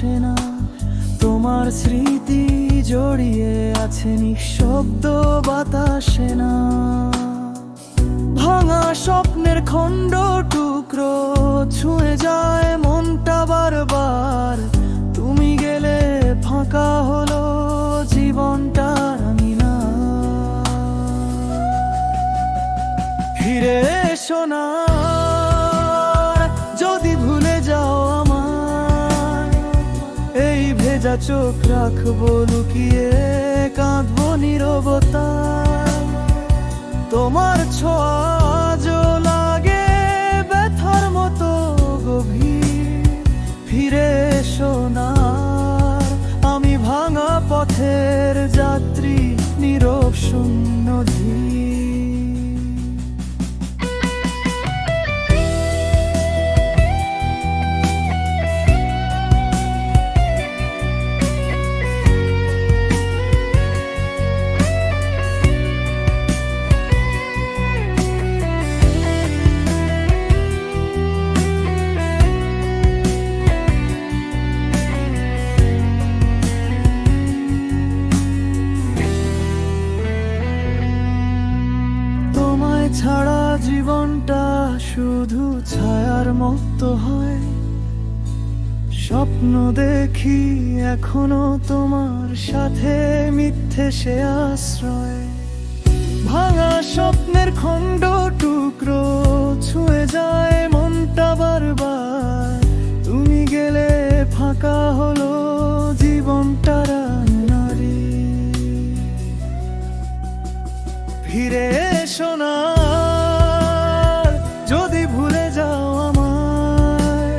আসে না, তোমার স্মৃতি জড়িয়ে আছে নিঃশব্দ বাতাসে না। ভাঙা স্বপ্নের খণ্ড টুকরো ছুঁয়ে যায় মনটা বারবার, তুমি গেলে ফাঁকা হলো জীবনটা রাঙিনা। ফিরে এসো না, যদি ভুলে যাও আমায়, এই ভেজা চোখ রাখবো লুকিয়ে, কাঁদবো নীরবতায়। তোমার ছোঁয়া আজও লাগে ব্যথার মতো গভীর। ফিরে এসো না, আমি ভাঙা পথের যাত্রী, নীরব শূন্য ধীর। ছাড়া জীবনটা শুধু ছায়ার মতো হয়। স্বপ্ন দেখি এখনো তোমার সাথে, মিথ্যে সে আশ্রয়। ভাঙা স্বপ্নের খণ্ড টুকরো ছুঁয়ে যায় মনটা বারবার, তুমি গেলে ফাঁকা হলো জীবনটা রাঙারি। ফিরে এসো না, যদি ভুলে যাও আমায়,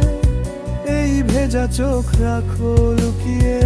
এই ভেজা চোখ রাখো লুকিয়ে,